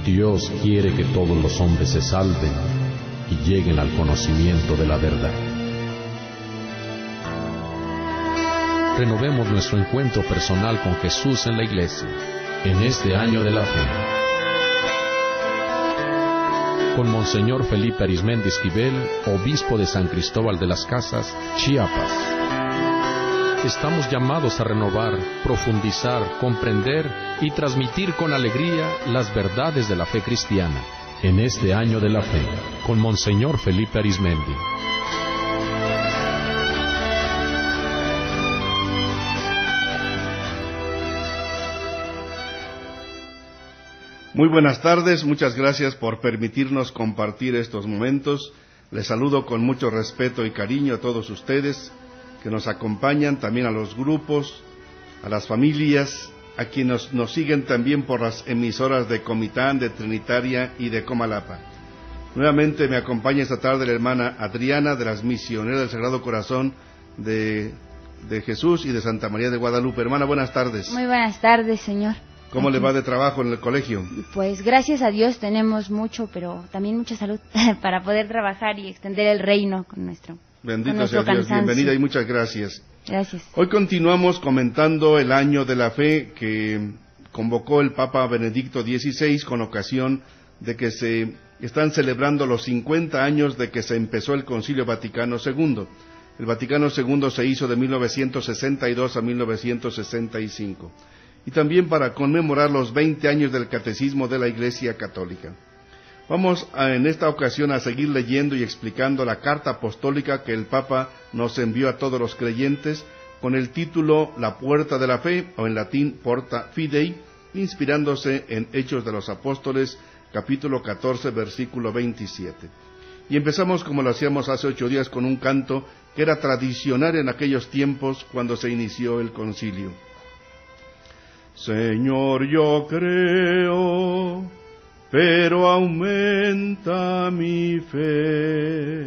Dios quiere que todos los hombres se salven y lleguen al conocimiento de la verdad. Renovemos nuestro encuentro personal con Jesús en la iglesia, en este año de la fe. Con Monseñor Felipe Arizmendi Esquivel, obispo de San Cristóbal de las Casas, Chiapas. Estamos llamados a renovar, profundizar, comprender y transmitir con alegría las verdades de la fe cristiana, en este año de la fe, con Monseñor Felipe Arizmendi. Muy buenas tardes, muchas gracias por permitirnos compartir estos momentos. Les saludo con mucho respeto y cariño a todos ustedes que nos acompañan, también a los grupos, a las familias, a quienes nos siguen también por las emisoras de Comitán, de Trinitaria y de Comalapa. Nuevamente me acompaña esta tarde la hermana Adriana de las Misioneras del Sagrado Corazón de Jesús y de Santa María de Guadalupe. Hermana, buenas tardes. Muy buenas tardes, señor. ¿Cómo le va de trabajo en el colegio? Pues gracias a Dios tenemos mucho, pero también mucha salud para poder trabajar y extender el reino con nuestro Bendito sea Dios, bienvenida y muchas gracias. Gracias. Hoy continuamos comentando el año de la fe que convocó el Papa Benedicto XVI con ocasión de que se están celebrando los 50 años de que se empezó el Concilio Vaticano II. El Vaticano II se hizo de 1962 a 1965. Y también para conmemorar los 20 años del Catecismo de la Iglesia Católica. Vamos en esta ocasión a seguir leyendo y explicando la carta apostólica que el Papa nos envió a todos los creyentes con el título La Puerta de la Fe, o en latín Porta Fidei, inspirándose en Hechos de los Apóstoles, capítulo 14, versículo 27. Y empezamos como lo hacíamos hace 8 días con un canto que era tradicional en aquellos tiempos cuando se inició el concilio. Señor, yo creo, pero aumenta mi fe.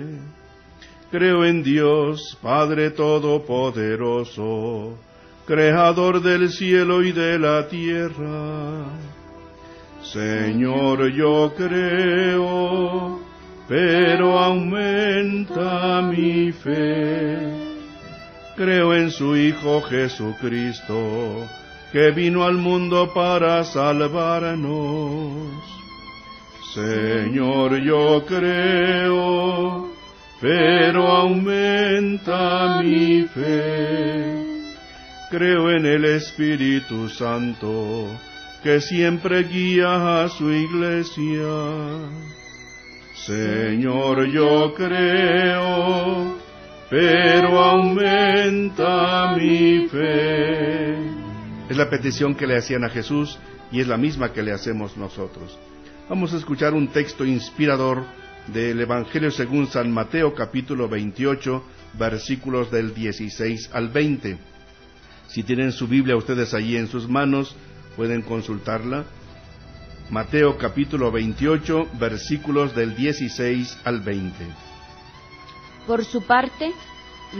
Creo en Dios, Padre Todopoderoso, Creador del cielo y de la tierra. Señor, yo creo, pero aumenta mi fe. Creo en su Hijo Jesucristo, que vino al mundo para salvarnos. Señor, yo creo, pero aumenta mi fe. Creo en el Espíritu Santo, que siempre guía a su iglesia. Señor, yo creo, pero aumenta mi fe. Es la petición que le hacían a Jesús y es la misma que le hacemos nosotros. Vamos a escuchar un texto inspirador del Evangelio según San Mateo, capítulo 28, versículos del 16 al 20. Si tienen su Biblia ustedes allí en sus manos, pueden consultarla. Mateo, capítulo 28, versículos del 16 al 20. Por su parte,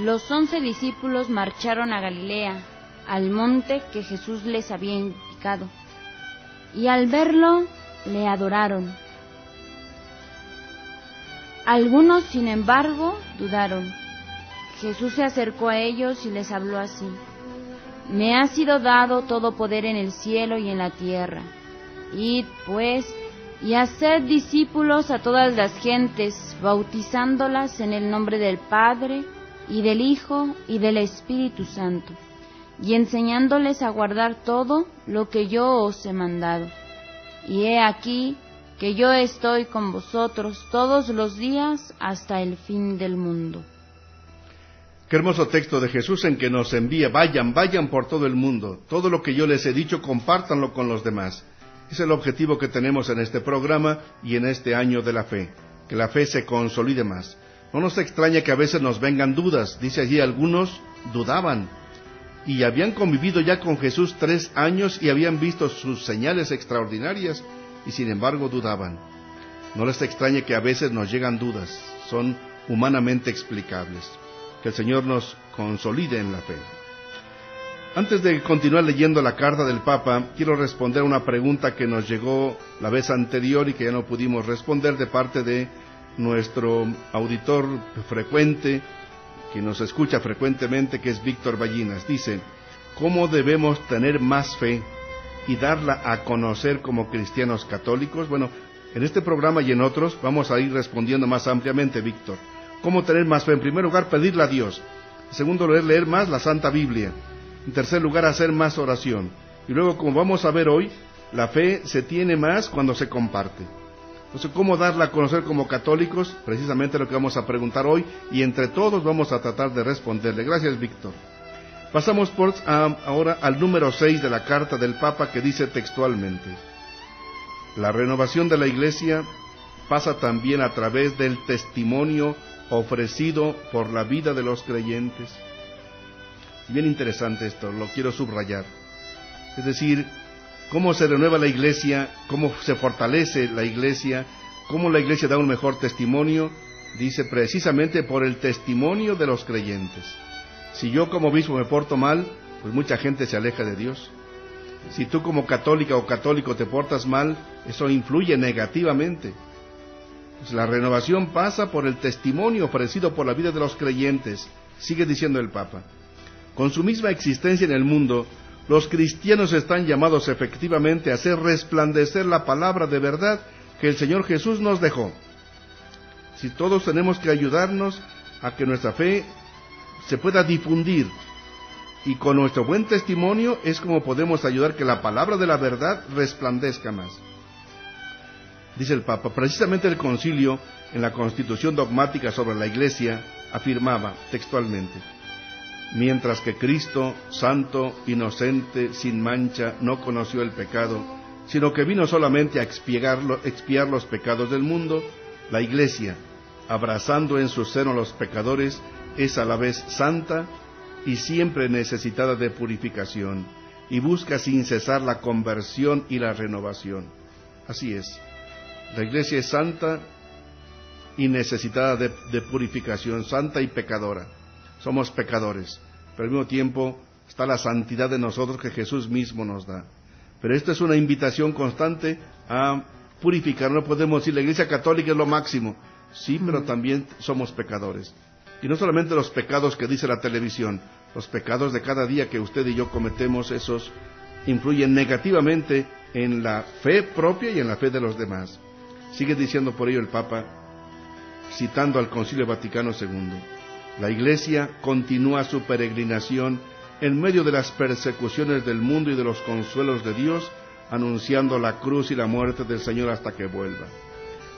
los 11 discípulos marcharon a Galilea, al monte que Jesús les había indicado, y al verlo le adoraron. Algunos, sin embargo, dudaron. Jesús se acercó a ellos y les habló así: Me ha sido dado todo poder en el cielo y en la tierra. Id, pues, y haced discípulos a todas las gentes, bautizándolas en el nombre del Padre, y del Hijo, y del Espíritu Santo, y enseñándoles a guardar todo lo que yo os he mandado. Y he aquí que yo estoy con vosotros todos los días hasta el fin del mundo. Qué hermoso texto de Jesús en que nos envía: vayan por todo el mundo, todo lo que yo les he dicho, compártanlo con los demás. Es el objetivo que tenemos en este programa y en este año de la fe, que la fe se consolide más. No nos extraña que a veces nos vengan dudas. Dice allí, algunos dudaban y habían convivido ya con Jesús 3 años y habían visto sus señales extraordinarias y sin embargo dudaban. No les extrañe que a veces nos llegan dudas, son humanamente explicables. Que el Señor nos consolide en la fe. Antes de continuar leyendo la carta del Papa, quiero responder a una pregunta que nos llegó la vez anterior y que ya no pudimos responder de parte de nuestro auditor frecuente, que nos escucha frecuentemente, que es Víctor Ballinas. Dice: ¿cómo debemos tener más fe y darla a conocer como cristianos católicos? Bueno, en este programa y en otros vamos a ir respondiendo más ampliamente, Víctor. ¿Cómo tener más fe? En primer lugar, pedirle a Dios. En segundo lugar, leer más la Santa Biblia. En tercer lugar, hacer más oración. Y luego, como vamos a ver hoy, la fe se tiene más cuando se comparte. Entonces, ¿cómo darla a conocer como católicos? Precisamente lo que vamos a preguntar hoy, y entre todos vamos a tratar de responderle. Gracias, Víctor. Pasamos ahora al número 6 de la carta del Papa, que dice textualmente: la renovación de la Iglesia pasa también a través del testimonio ofrecido por la vida de los creyentes. Bien interesante esto, lo quiero subrayar. Es decir, cómo se renueva la Iglesia, cómo se fortalece la Iglesia, cómo la Iglesia da un mejor testimonio, dice precisamente por el testimonio de los creyentes. Si yo como obispo me porto mal, pues mucha gente se aleja de Dios. Si tú como católica o católico te portas mal, eso influye negativamente. Pues la renovación pasa por el testimonio ofrecido por la vida de los creyentes, sigue diciendo el Papa. Con su misma existencia en el mundo, los cristianos están llamados efectivamente a hacer resplandecer la palabra de verdad que el Señor Jesús nos dejó. Si todos tenemos que ayudarnos a que nuestra fe se pueda difundir, y con nuestro buen testimonio es como podemos ayudar que la palabra de la verdad resplandezca más. Dice el Papa, precisamente el concilio, en la Constitución dogmática sobre la Iglesia, afirmaba textualmente: mientras que Cristo, santo, inocente, sin mancha, no conoció el pecado, sino que vino solamente a expiar los pecados del mundo, la Iglesia, abrazando en su seno a los pecadores, es a la vez santa y siempre necesitada de purificación, y busca sin cesar la conversión y la renovación. Así es, la Iglesia es santa y necesitada de purificación, santa y pecadora. Somos pecadores, pero al mismo tiempo está la santidad de nosotros que Jesús mismo nos da. Pero esta es una invitación constante a purificar. No podemos decir la Iglesia Católica es lo máximo. Sí, pero también somos pecadores. Y no solamente los pecados que dice la televisión, los pecados de cada día que usted y yo cometemos, esos influyen negativamente en la fe propia y en la fe de los demás. Sigue diciendo por ello el Papa, citando al Concilio Vaticano II: la Iglesia continúa su peregrinación en medio de las persecuciones del mundo y de los consuelos de Dios, anunciando la cruz y la muerte del Señor hasta que vuelva.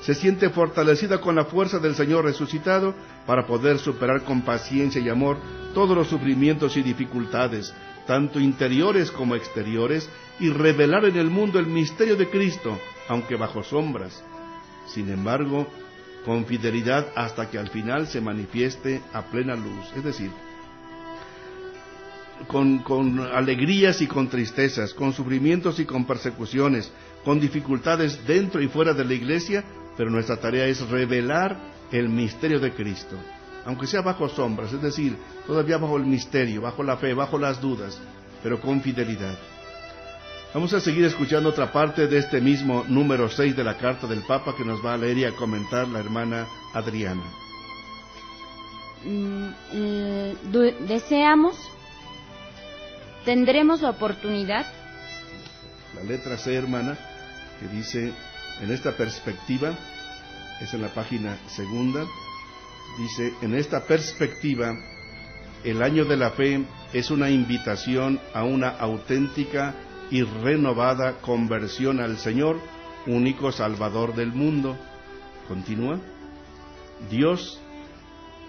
Se siente fortalecida con la fuerza del Señor resucitado para poder superar con paciencia y amor todos los sufrimientos y dificultades, tanto interiores como exteriores, y revelar en el mundo el misterio de Cristo, aunque bajo sombras. Sin embargo, con fidelidad hasta que al final se manifieste a plena luz. Es decir, con alegrías y con tristezas, con sufrimientos y con persecuciones, con dificultades dentro y fuera de la Iglesia, pero nuestra tarea es revelar el misterio de Cristo, aunque sea bajo sombras, es decir, todavía bajo el misterio, bajo la fe, bajo las dudas, pero con fidelidad. Vamos a seguir escuchando otra parte de este mismo número 6 de la carta del Papa que nos va a leer y a comentar la hermana Adriana. Deseamos, tendremos la oportunidad. La letra C, hermana, que dice, en esta perspectiva, es en la página 2, dice, en esta perspectiva, el año de la fe es una invitación a una auténtica y renovada conversión al Señor, único Salvador del mundo. Continúa. Dios,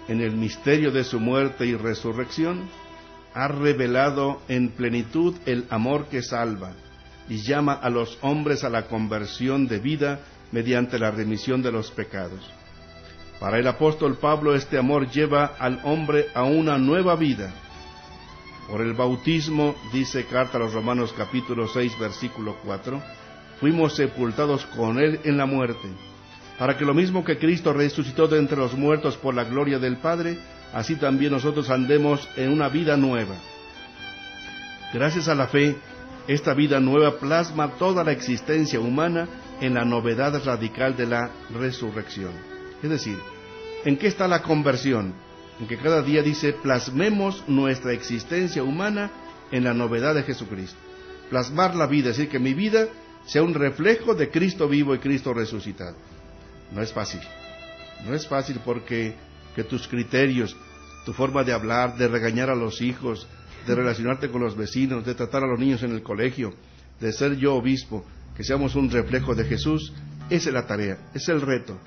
en el misterio de su muerte y resurrección, ha revelado en plenitud el amor que salva y llama a los hombres a la conversión de vida mediante la remisión de los pecados. Para el apóstol Pablo, este amor lleva al hombre a una nueva vida. Por el bautismo, dice carta a los Romanos capítulo 6, versículo 4, fuimos sepultados con él en la muerte, para que lo mismo que Cristo resucitó de entre los muertos por la gloria del Padre, así también nosotros andemos en una vida nueva. Gracias a la fe, esta vida nueva plasma toda la existencia humana en la novedad radical de la resurrección. Es decir, ¿en qué está la conversión? En que cada día dice, plasmemos nuestra existencia humana en la novedad de Jesucristo. Plasmar la vida, es decir, que mi vida sea un reflejo de Cristo vivo y Cristo resucitado. No es fácil. No es fácil porque que tus criterios, tu forma de hablar, de regañar a los hijos, de relacionarte con los vecinos, de tratar a los niños en el colegio, de ser yo obispo, que seamos un reflejo de Jesús, esa es la tarea, es el reto.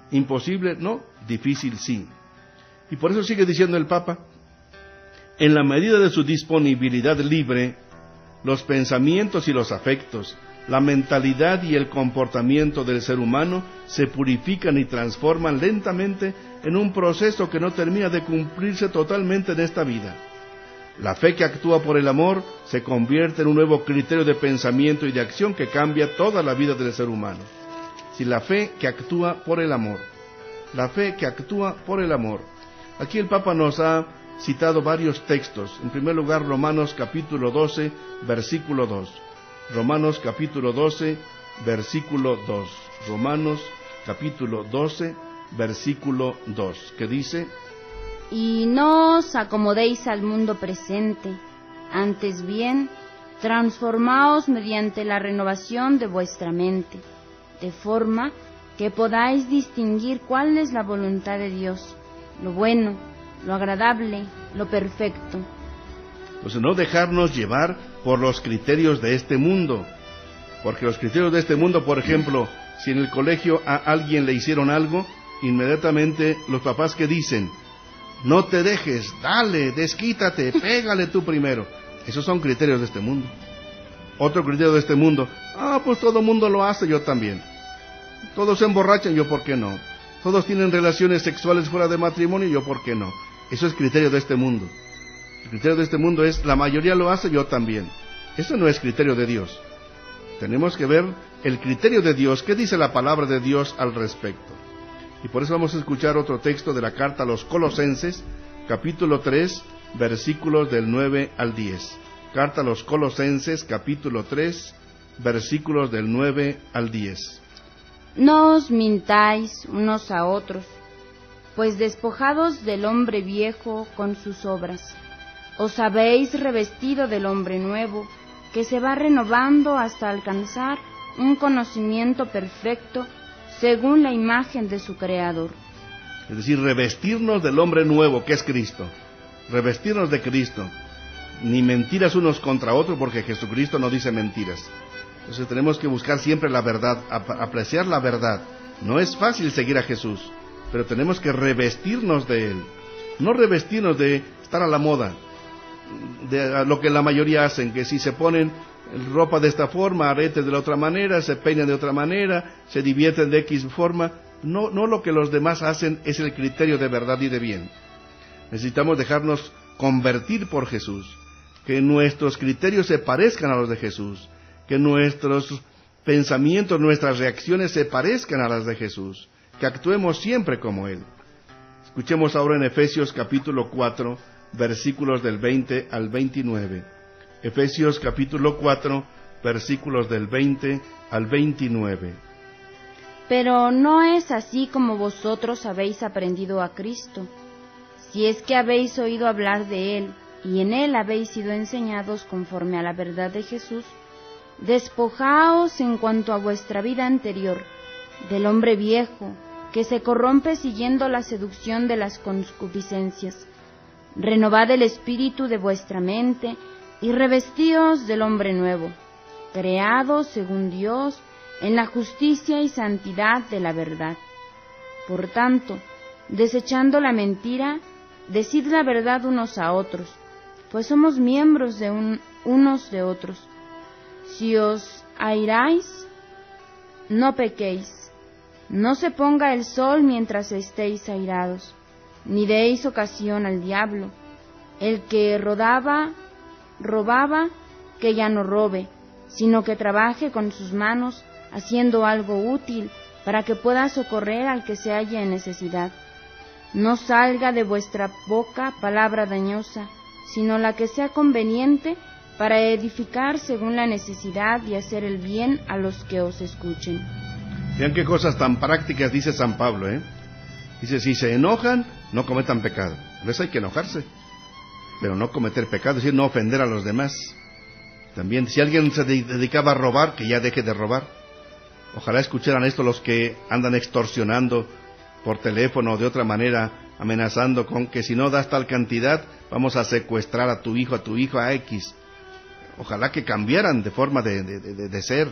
¿Imposible? No, difícil sí. Y por eso sigue diciendo el Papa, en la medida de su disponibilidad libre, los pensamientos y los afectos, la mentalidad y el comportamiento del ser humano se purifican y transforman lentamente en un proceso que no termina de cumplirse totalmente en esta vida. La fe que actúa por el amor se convierte en un nuevo criterio de pensamiento y de acción que cambia toda la vida del ser humano. Si la fe que actúa por el amor, la fe que actúa por el amor. Aquí el Papa nos ha citado varios textos. En primer lugar, Romanos capítulo 12, versículo 2. Romanos capítulo 12, versículo 2. Romanos capítulo 12, versículo 2, que dice: Y no os acomodéis al mundo presente, antes bien, transformaos mediante la renovación de vuestra mente, de forma que podáis distinguir cuál es la voluntad de Dios, lo bueno, lo agradable, lo perfecto. Pues no dejarnos llevar por los criterios de este mundo, porque los criterios de este mundo, por ejemplo, si en el colegio a alguien le hicieron algo, inmediatamente los papás que dicen: no te dejes, dale, desquítate, pégale tú primero. Esos son criterios de este mundo. Otro criterio de este mundo: pues todo mundo lo hace, yo también. Todos se emborrachan, yo por qué no. Todos tienen relaciones sexuales fuera de matrimonio, yo por qué no. Eso es criterio de este mundo. El criterio de este mundo es: la mayoría lo hace, yo también. Eso no es criterio de Dios. Tenemos que ver el criterio de Dios. ¿Qué dice la palabra de Dios al respecto? Y por eso vamos a escuchar otro texto de la carta a los Colosenses, capítulo 3, versículos del 9 al 10. Carta a los Colosenses, capítulo 3, versículos del 9 al 10. No os mintáis unos a otros, pues despojados del hombre viejo con sus obras, os habéis revestido del hombre nuevo, que se va renovando hasta alcanzar un conocimiento perfecto según la imagen de su Creador. Es decir, revestirnos del hombre nuevo, que es Cristo. Revestirnos de Cristo. Ni mentiras unos contra otros, porque Jesucristo no dice mentiras. Entonces tenemos que buscar siempre la verdad, apreciar la verdad. No es fácil seguir a Jesús, pero tenemos que revestirnos de Él. No revestirnos de estar a la moda, de lo que la mayoría hacen, que si se ponen ropa de esta forma, aretes de la otra manera, se peinan de otra manera, se divierten de X forma. No lo que los demás hacen es el criterio de verdad y de bien. Necesitamos dejarnos convertir por Jesús, que nuestros criterios se parezcan a los de Jesús, que nuestros pensamientos, nuestras reacciones se parezcan a las de Jesús, que actuemos siempre como Él. Escuchemos ahora en Efesios capítulo 4, versículos del 20 al 29. Efesios capítulo 4, versículos del 20 al 29. Pero no es así como vosotros habéis aprendido a Cristo, si es que habéis oído hablar de Él, y en Él habéis sido enseñados conforme a la verdad de Jesús. Despojaos en cuanto a vuestra vida anterior, del hombre viejo, que se corrompe siguiendo la seducción de las concupiscencias. Renovad el espíritu de vuestra mente, y revestíos del hombre nuevo, creado según Dios, en la justicia y santidad de la verdad. Por tanto, desechando la mentira, decid la verdad unos a otros, pues somos miembros de unos de otros. Si os airáis, no pequéis. No se ponga el sol mientras estéis airados, ni deis ocasión al diablo. El que robaba, que ya no robe, sino que trabaje con sus manos, haciendo algo útil, para que pueda socorrer al que se halla en necesidad. No salga de vuestra boca palabra dañosa, sino la que sea conveniente para edificar según la necesidad y hacer el bien a los que os escuchen. Vean qué cosas tan prácticas dice San Pablo, Dice, si se enojan, no cometan pecado. A veces hay que enojarse, pero no cometer pecado, es decir, no ofender a los demás. También, si alguien se dedicaba a robar, que ya deje de robar. Ojalá escucharan esto los que andan extorsionando por teléfono o de otra manera, amenazando con que si no das tal cantidad, vamos a secuestrar a tu hijo, a X. Ojalá que cambiaran de forma de ser,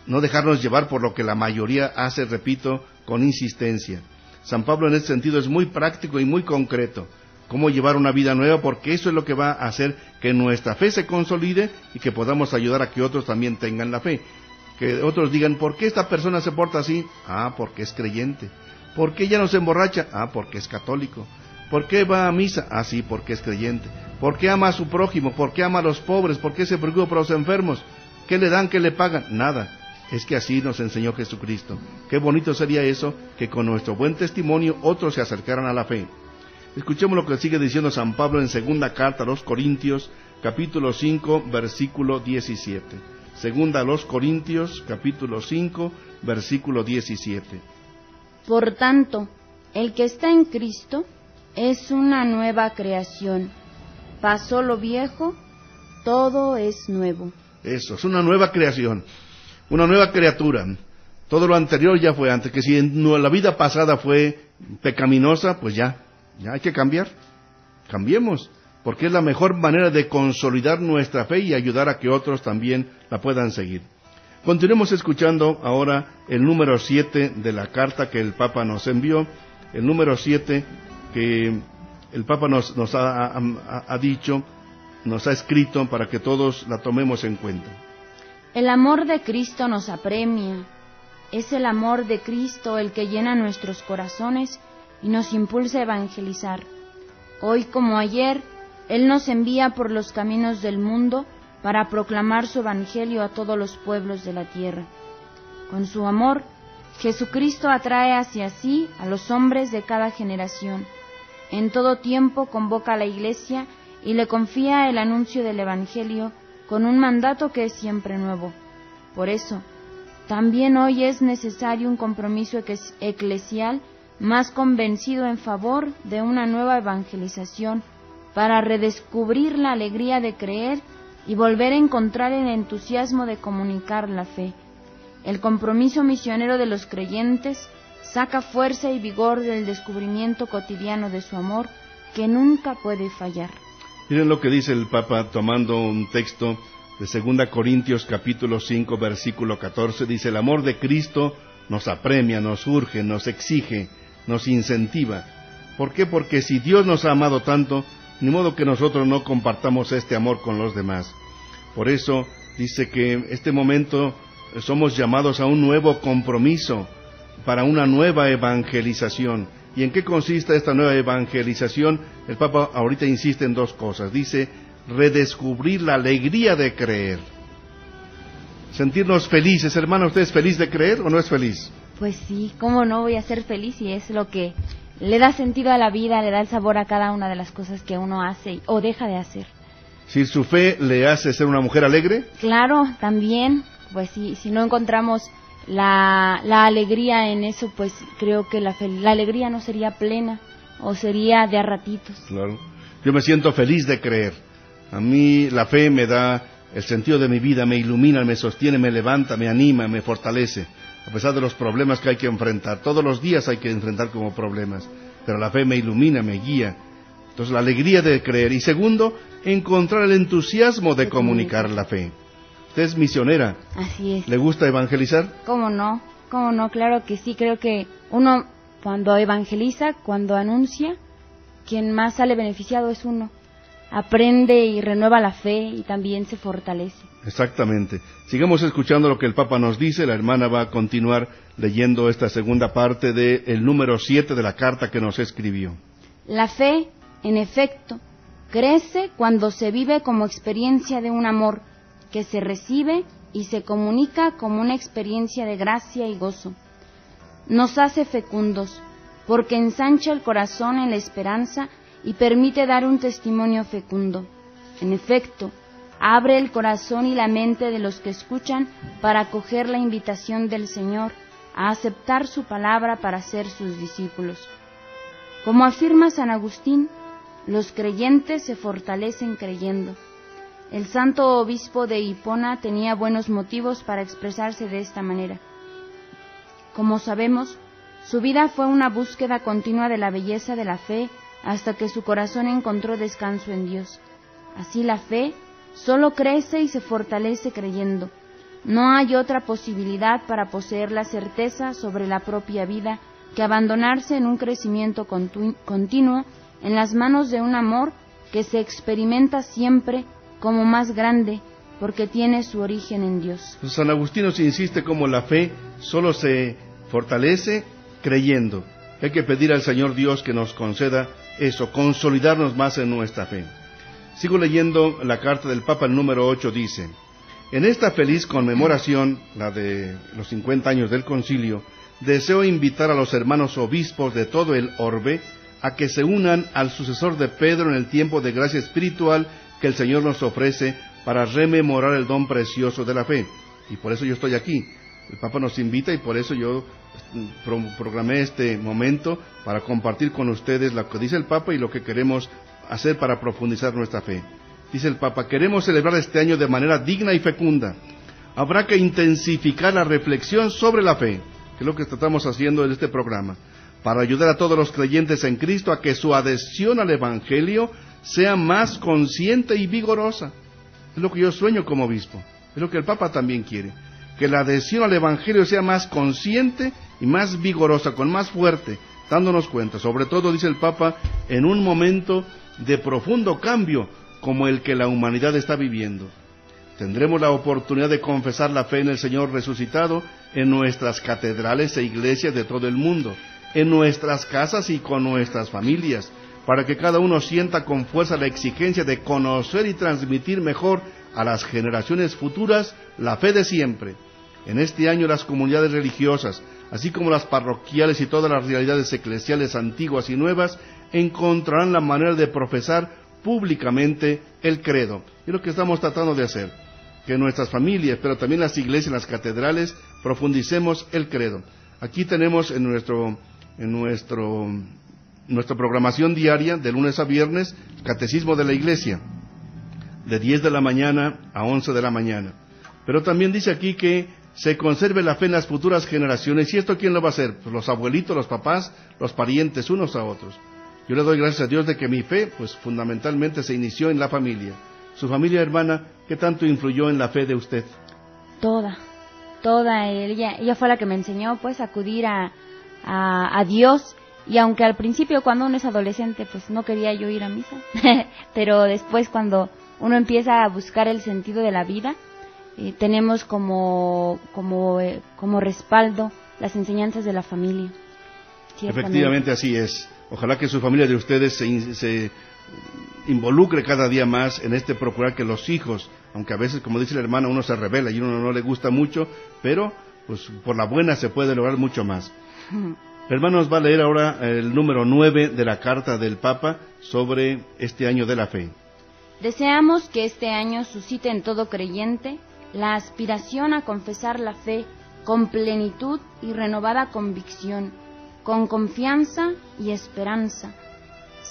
no dejarnos llevar por lo que la mayoría hace, repito, con insistencia. San Pablo en ese sentido es muy práctico y muy concreto. Cómo llevar una vida nueva, porque eso es lo que va a hacer que nuestra fe se consolide y que podamos ayudar a que otros también tengan la fe. Que otros digan, ¿por qué esta persona se porta así? Ah, porque es creyente. ¿Por qué ella no se emborracha? Ah, porque es católico. ¿Por qué va a misa? Ah, sí, porque es creyente. ¿Por qué ama a su prójimo? ¿Por qué ama a los pobres? ¿Por qué se preocupa por los enfermos? ¿Qué le dan? ¿Qué le pagan? Nada. Es que así nos enseñó Jesucristo. Qué bonito sería eso, que con nuestro buen testimonio otros se acercaran a la fe. Escuchemos lo que sigue diciendo San Pablo en segunda carta a los Corintios, capítulo 5, versículo 17. Segunda a los Corintios, capítulo 5, versículo 17. Por tanto, el que está en Cristo es una nueva creación. Pasó lo viejo, todo es nuevo. Eso, es una nueva creación, una nueva criatura. Todo lo anterior ya fue antes, que si en la vida pasada fue pecaminosa, pues ya hay que cambiar. Cambiemos, porque es la mejor manera de consolidar nuestra fe y ayudar a que otros también la puedan seguir. Continuemos escuchando ahora el número 7 de la carta que el Papa nos envió, el número 7 que el Papa nos ha dicho, nos ha escrito para que todos la tomemos en cuenta. El amor de Cristo nos apremia. Es el amor de Cristo el que llena nuestros corazones y nos impulsa a evangelizar. Hoy como ayer, Él nos envía por los caminos del mundo para proclamar su evangelio a todos los pueblos de la tierra. Con su amor, Jesucristo atrae hacia sí a los hombres de cada generación. En todo tiempo convoca a la Iglesia y le confía el anuncio del evangelio con un mandato que es siempre nuevo. Por eso, también hoy es necesario un compromiso eclesial más convencido en favor de una nueva evangelización para redescubrir la alegría de creer y volver a encontrar el entusiasmo de comunicar la fe. El compromiso misionero de los creyentes saca fuerza y vigor del descubrimiento cotidiano de su amor que nunca puede fallar. Miren lo que dice el Papa tomando un texto de 2 Corintios capítulo 5 versículo 14, dice: el amor de Cristo nos apremia, nos urge, nos exige, nos incentiva. ¿Por qué? Porque si Dios nos ha amado tanto, ni modo que nosotros no compartamos este amor con los demás. Por eso dice que en este momento somos llamados a un nuevo compromiso para una nueva evangelización. ¿Y en qué consiste esta nueva evangelización? El Papa ahorita insiste en dos cosas. Dice, redescubrir la alegría de creer. Sentirnos felices. Hermano, ¿usted es feliz de creer o no es feliz? Pues sí, ¿cómo no voy a ser feliz? Y es lo que le da sentido a la vida, le da el sabor a cada una de las cosas que uno hace o deja de hacer. Si su fe le hace ser una mujer alegre. Claro, también, pues sí, si no encontramos la alegría en eso, pues creo que la alegría no sería plena o sería de a ratitos. Claro, yo me siento feliz de creer. A mí la fe me da el sentido de mi vida, me ilumina, me sostiene, me levanta, me anima, me fortalece. A pesar de los problemas que hay que enfrentar, todos los días hay que enfrentar como problemas, pero la fe me ilumina, me guía. Entonces la alegría de creer. Y segundo, encontrar el entusiasmo de comunicar la fe. Usted es misionera. Así es. ¿Le gusta evangelizar? ¿Cómo no? Claro que sí. Creo que uno cuando evangeliza, cuando anuncia, quien más sale beneficiado es uno. Aprende y renueva la fe y también se fortalece. Exactamente. Sigamos escuchando lo que el Papa nos dice. La hermana va a continuar leyendo esta segunda parte del número 7 de la carta que nos escribió. La fe, en efecto, crece cuando se vive como experiencia de un amor que se recibe y se comunica como una experiencia de gracia y gozo. Nos hace fecundos, porque ensancha el corazón en la esperanza y permite dar un testimonio fecundo. En efecto, abre el corazón y la mente de los que escuchan para acoger la invitación del Señor, a aceptar su palabra para ser sus discípulos. Como afirma San Agustín, los creyentes se fortalecen creyendo. El santo obispo de Hipona tenía buenos motivos para expresarse de esta manera. Como sabemos, su vida fue una búsqueda continua de la belleza de la fe hasta que su corazón encontró descanso en Dios. Así la fe solo crece y se fortalece creyendo. No hay otra posibilidad para poseer la certeza sobre la propia vida que abandonarse en un crecimiento continuo en las manos de un amor que se experimenta siempre como más grande, porque tiene su origen en Dios. San Agustín nos insiste como la fe solo se fortalece creyendo. Hay que pedir al Señor Dios que nos conceda eso, consolidarnos más en nuestra fe. Sigo leyendo la carta del Papa, el número 8, dice: en esta feliz conmemoración, la de los 50 años del concilio, deseo invitar a los hermanos obispos de todo el orbe a que se unan al sucesor de Pedro en el tiempo de gracia espiritual que el Señor nos ofrece para rememorar el don precioso de la fe. Y por eso yo estoy aquí. El Papa nos invita y por eso yo programé este momento para compartir con ustedes lo que dice el Papa y lo que queremos hacer para profundizar nuestra fe. Dice el Papa: queremos celebrar este año de manera digna y fecunda. Habrá que intensificar la reflexión sobre la fe, que es lo que estamos haciendo en este programa, para ayudar a todos los creyentes en Cristo a que su adhesión al Evangelio sea más consciente y vigorosa. Es lo que yo sueño como obispo, es lo que el Papa también quiere, que la adhesión al Evangelio sea más consciente y más vigorosa, con más fuerte, dándonos cuenta, sobre todo, dice el Papa, en un momento de profundo cambio como el que la humanidad está viviendo. Tendremos la oportunidad de confesar la fe en el Señor resucitado en nuestras catedrales e iglesias de todo el mundo, en nuestras casas y con nuestras familias, para que cada uno sienta con fuerza la exigencia de conocer y transmitir mejor a las generaciones futuras la fe de siempre. En este año las comunidades religiosas, así como las parroquiales y todas las realidades eclesiales antiguas y nuevas, encontrarán la manera de profesar públicamente el credo. Es lo que estamos tratando de hacer, que nuestras familias, pero también las iglesias, las catedrales, profundicemos el credo. Aquí tenemos en nuestra programación diaria, de lunes a viernes, Catecismo de la Iglesia, de 10 de la mañana a 11 de la mañana. Pero también dice aquí que se conserve la fe en las futuras generaciones. ¿Y esto quién lo va a hacer? Pues los abuelitos, los papás, los parientes, unos a otros. Yo le doy gracias a Dios de que mi fe, pues fundamentalmente se inició en la familia. Su familia, hermana, ¿qué tanto influyó en la fe de usted? Toda. Ella fue la que me enseñó, pues, a acudir a Dios. Y aunque al principio, cuando uno es adolescente, pues no quería yo ir a misa, pero después, cuando uno empieza a buscar el sentido de la vida, tenemos como respaldo las enseñanzas de la familia. Efectivamente, así es. Ojalá que su familia de ustedes se involucre cada día más en procurar que los hijos, aunque a veces, como dice la hermana, uno se rebela y uno no le gusta mucho, pero pues por la buena se puede lograr mucho más. El hermano nos va a leer ahora el número 9 de la carta del Papa sobre este año de la fe. Deseamos que este año suscite en todo creyente la aspiración a confesar la fe con plenitud y renovada convicción, con confianza y esperanza.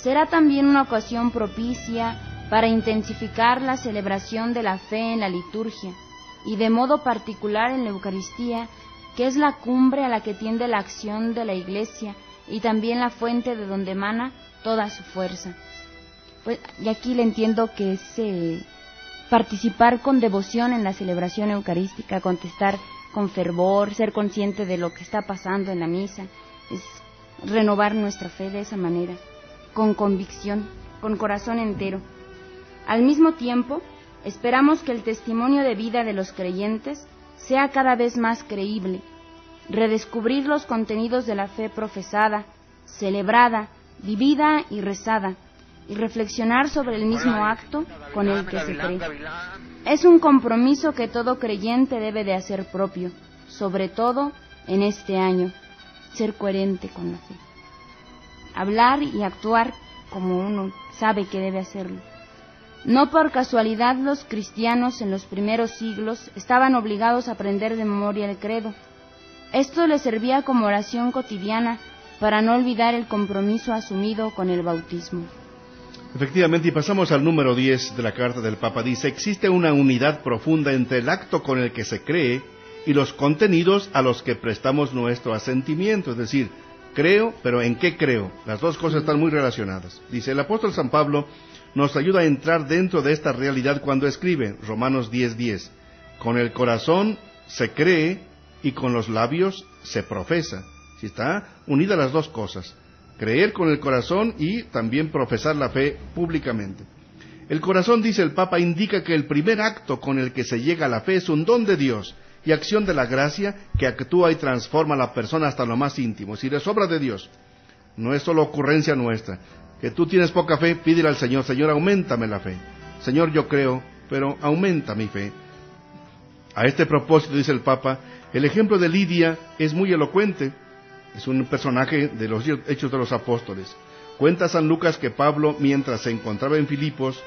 Será también una ocasión propicia para intensificar la celebración de la fe en la liturgia y de modo particular en la Eucaristía, que es la cumbre a la que tiende la acción de la Iglesia y también la fuente de donde emana toda su fuerza. Pues, y aquí le entiendo que es participar con devoción en la celebración eucarística, contestar con fervor, ser consciente de lo que está pasando en la misa, es renovar nuestra fe de esa manera, con convicción, con corazón entero. Al mismo tiempo, esperamos que el testimonio de vida de los creyentes sea cada vez más creíble, redescubrir los contenidos de la fe profesada, celebrada, vivida y rezada, y reflexionar sobre el mismo acto con el que se cree. Es un compromiso que todo creyente debe de hacer propio, sobre todo en este año, ser coherente con la fe. Hablar y actuar como uno sabe que debe hacerlo. No por casualidad los cristianos en los primeros siglos estaban obligados a aprender de memoria el credo. Esto les servía como oración cotidiana para no olvidar el compromiso asumido con el bautismo. Efectivamente, y pasamos al número 10 de la carta del Papa. Dice: existe una unidad profunda entre el acto con el que se cree y los contenidos a los que prestamos nuestro asentimiento. Es decir, creo, pero ¿en qué creo? Las dos cosas están muy relacionadas. Dice, el apóstol San Pablo nos ayuda a entrar dentro de esta realidad cuando escribe, Romanos 10:10, con el corazón se cree y con los labios se profesa. Si está unida las dos cosas, creer con el corazón y también profesar la fe públicamente. El corazón, dice el Papa, indica que el primer acto con el que se llega a la fe es un don de Dios y acción de la gracia que actúa y transforma a la persona hasta lo más íntimo. Si es obra de Dios, no es solo ocurrencia nuestra. Que tú tienes poca fe, pídele al Señor: Señor, auméntame la fe. Señor, yo creo, pero aumenta mi fe. A este propósito, dice el Papa, el ejemplo de Lidia es muy elocuente. Es un personaje de los Hechos de los Apóstoles. Cuenta San Lucas que Pablo, mientras se encontraba en Filipos,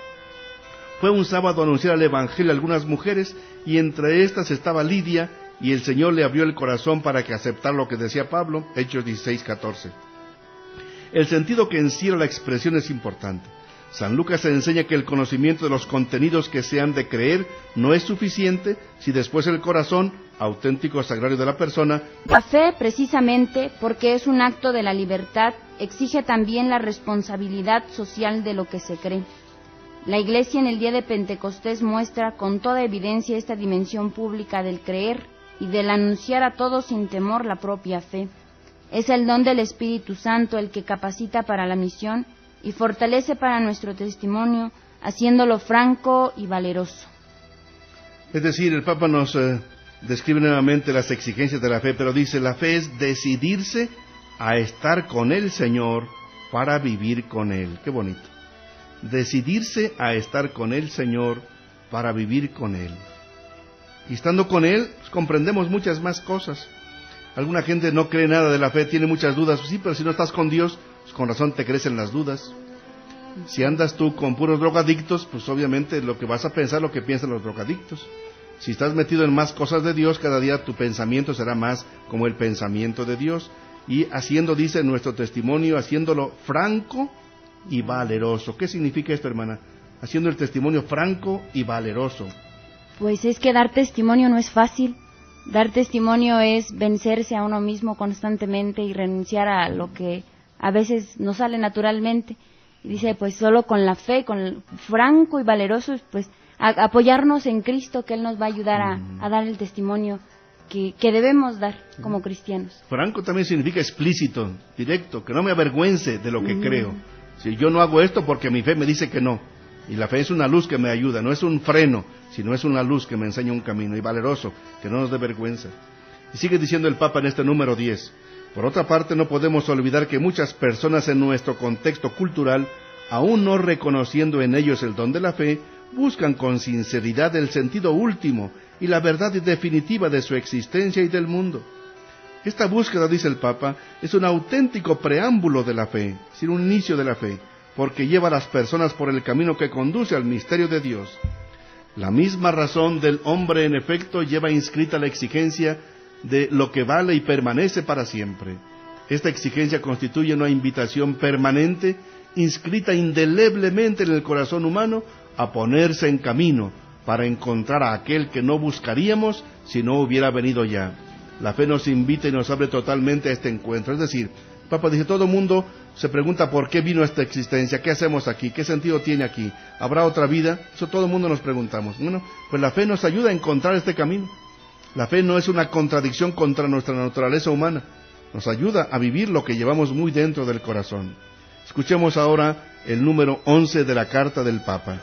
fue un sábado a anunciar el Evangelio a algunas mujeres, y entre estas estaba Lidia, y el Señor le abrió el corazón para que aceptara lo que decía Pablo, Hechos 16:14. El sentido que encierra la expresión es importante. San Lucas enseña que el conocimiento de los contenidos que se han de creer no es suficiente si después el corazón, auténtico sagrario de la persona. La fe, precisamente porque es un acto de la libertad, exige también la responsabilidad social de lo que se cree. La Iglesia en el día de Pentecostés muestra con toda evidencia esta dimensión pública del creer y del anunciar a todos sin temor la propia fe. Es el don del Espíritu Santo el que capacita para la misión y fortalece para nuestro testimonio, haciéndolo franco y valeroso. Es decir, el Papa nos describe nuevamente las exigencias de la fe, pero dice, la fe es decidirse a estar con el Señor para vivir con Él. Qué bonito. Decidirse a estar con el Señor para vivir con Él. Y estando con Él, pues, comprendemos muchas más cosas. Alguna gente no cree nada de la fe, tiene muchas dudas. Sí, pero si no estás con Dios, pues con razón te crecen las dudas. Si andas tú con puros drogadictos, pues obviamente lo que vas a pensar, lo que piensan los drogadictos. Si estás metido en más cosas de Dios, cada día tu pensamiento será más como el pensamiento de Dios. Y haciendo, dice nuestro testimonio, haciéndolo franco y valeroso. ¿Qué significa esto, hermana? Haciendo el testimonio franco y valeroso. Pues es que dar testimonio no es fácil. Dar testimonio es vencerse a uno mismo constantemente y renunciar a lo que a veces nos sale naturalmente. Y dice, pues solo con la fe, con el franco y valeroso, pues apoyarnos en Cristo, que Él nos va a ayudar a dar el testimonio que debemos dar como cristianos. Franco también significa explícito, directo, que no me avergüence de lo que creo. Si yo no hago esto porque mi fe me dice que no. Y la fe es una luz que me ayuda, no es un freno, sino es una luz que me enseña un camino. Y valeroso, que no nos dé vergüenza. Y sigue diciendo el Papa en este número 10. Por otra parte, no podemos olvidar que muchas personas en nuestro contexto cultural, aún no reconociendo en ellos el don de la fe, buscan con sinceridad el sentido último y la verdad definitiva de su existencia y del mundo. Esta búsqueda, dice el Papa, es un auténtico preámbulo de la fe, es decir, un inicio de la fe, porque lleva a las personas por el camino que conduce al misterio de Dios. La misma razón del hombre, en efecto, lleva inscrita la exigencia de lo que vale y permanece para siempre. Esta exigencia constituye una invitación permanente, inscrita indeleblemente en el corazón humano, a ponerse en camino para encontrar a aquel que no buscaríamos si no hubiera venido ya. La fe nos invita y nos abre totalmente a este encuentro. Es decir, el Papa dice, todo mundo se pregunta por qué vino esta existencia, qué hacemos aquí, qué sentido tiene aquí, ¿habrá otra vida? Eso todo el mundo nos preguntamos. Bueno, pues la fe nos ayuda a encontrar este camino. La fe no es una contradicción contra nuestra naturaleza humana, nos ayuda a vivir lo que llevamos muy dentro del corazón. Escuchemos ahora el número 11 de la carta del Papa.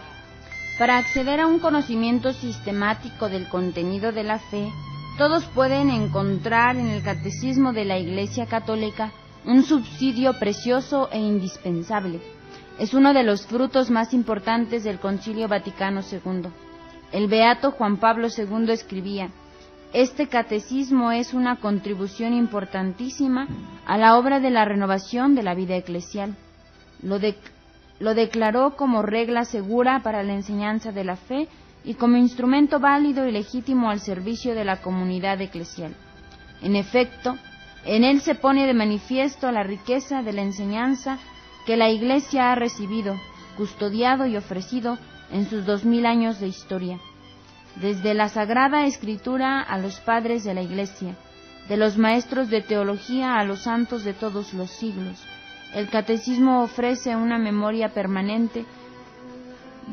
Para acceder a un conocimiento sistemático del contenido de la fe, todos pueden encontrar en el Catecismo de la Iglesia Católica un subsidio precioso e indispensable. Es uno de los frutos más importantes del Concilio Vaticano II. El beato Juan Pablo II escribía: este catecismo es una contribución importantísima a la obra de la renovación de la vida eclesial. lo declaró como regla segura para la enseñanza de la fe y como instrumento válido y legítimo al servicio de la comunidad eclesial. En efecto, en él se pone de manifiesto la riqueza de la enseñanza que la Iglesia ha recibido, custodiado y ofrecido en sus 2000 años de historia. Desde la Sagrada Escritura a los padres de la Iglesia, de los maestros de teología a los santos de todos los siglos, el Catecismo ofrece una memoria permanente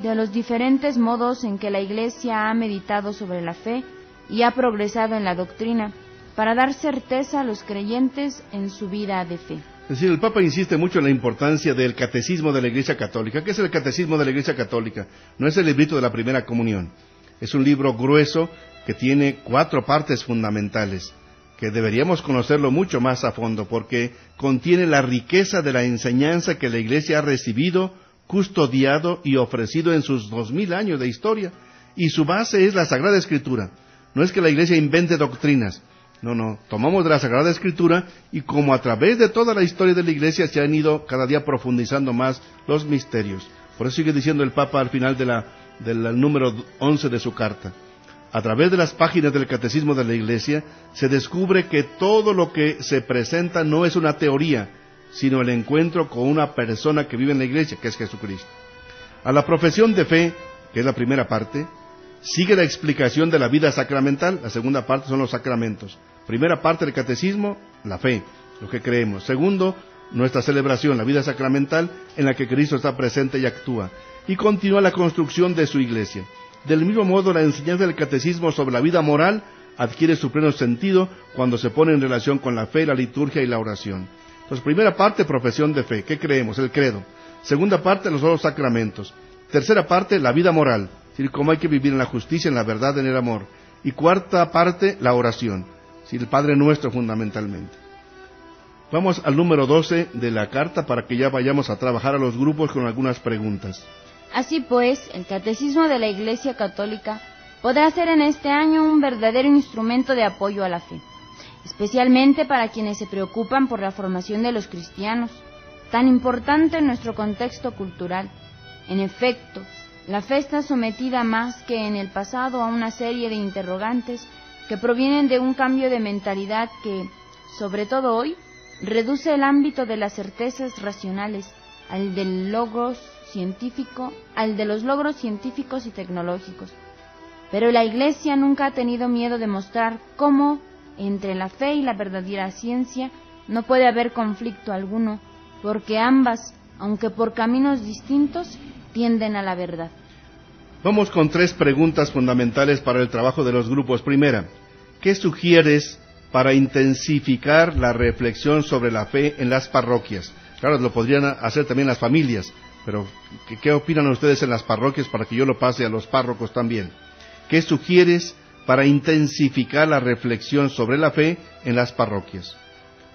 de los diferentes modos en que la Iglesia ha meditado sobre la fe y ha progresado en la doctrina, para dar certeza a los creyentes en su vida de fe. Es decir, el Papa insiste mucho en la importancia del Catecismo de la Iglesia Católica. ¿Qué es el Catecismo de la Iglesia Católica? No es el librito de la primera comunión. Es un libro grueso que tiene 4 partes fundamentales, que deberíamos conocerlo mucho más a fondo, porque contiene la riqueza de la enseñanza que la Iglesia ha recibido, custodiado y ofrecido en sus 2000 años de historia. Y su base es la Sagrada Escritura. No es que la Iglesia invente doctrinas. No, tomamos de la Sagrada Escritura y como a través de toda la historia de la Iglesia se han ido cada día profundizando más los misterios. Por eso sigue diciendo el Papa al final del número 11 de su carta. A través de las páginas del Catecismo de la Iglesia se descubre que todo lo que se presenta no es una teoría, sino el encuentro con una persona que vive en la Iglesia, que es Jesucristo. A la profesión de fe, que es la primera parte, sigue la explicación de la vida sacramental. La segunda parte son los sacramentos. Primera parte del catecismo, la fe, lo que creemos. Segundo, nuestra celebración, la vida sacramental en la que Cristo está presente y actúa. Y continúa la construcción de su iglesia. Del mismo modo, la enseñanza del catecismo sobre la vida moral adquiere su pleno sentido cuando se pone en relación con la fe, la liturgia y la oración. Entonces, primera parte, profesión de fe. ¿Qué creemos? El credo. Segunda parte, los otros sacramentos. Tercera parte, la vida moral. Es decir, cómo hay que vivir en la justicia, en la verdad, en el amor. Y cuarta parte, la oración. Es decir, el Padre Nuestro fundamentalmente. Vamos al número 12 de la carta para que ya vayamos a trabajar a los grupos con algunas preguntas. Así pues, el Catecismo de la Iglesia Católica podrá ser en este año un verdadero instrumento de apoyo a la fe, especialmente para quienes se preocupan por la formación de los cristianos, tan importante en nuestro contexto cultural. En efecto, la fe está sometida más que en el pasado a una serie de interrogantes que provienen de un cambio de mentalidad que, sobre todo hoy, reduce el ámbito de las certezas racionales al de los logros científicos y tecnológicos. Pero la Iglesia nunca ha tenido miedo de mostrar cómo entre la fe y la verdadera ciencia no puede haber conflicto alguno, porque ambas, aunque por caminos distintos, tienden a la verdad. Vamos con 3 preguntas fundamentales para el trabajo de los grupos. Primera, ¿qué sugieres para intensificar la reflexión sobre la fe en las parroquias? Claro, lo podrían hacer también las familias, pero ¿qué opinan ustedes en las parroquias para que yo lo pase a los párrocos también? ¿Qué sugieres para intensificar la reflexión sobre la fe en las parroquias?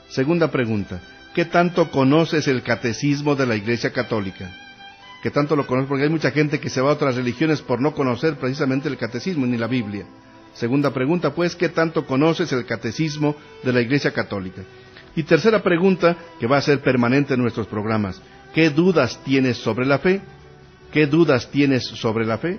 Segunda pregunta, ¿qué tanto conoces el catecismo de la Iglesia Católica? ¿Qué tanto lo conoces? Porque hay mucha gente que se va a otras religiones por no conocer precisamente el catecismo ni la Biblia. Segunda pregunta, pues, ¿qué tanto conoces el catecismo de la Iglesia Católica? Y tercera pregunta, que va a ser permanente en nuestros programas, ¿qué dudas tienes sobre la fe? ¿Qué dudas tienes sobre la fe?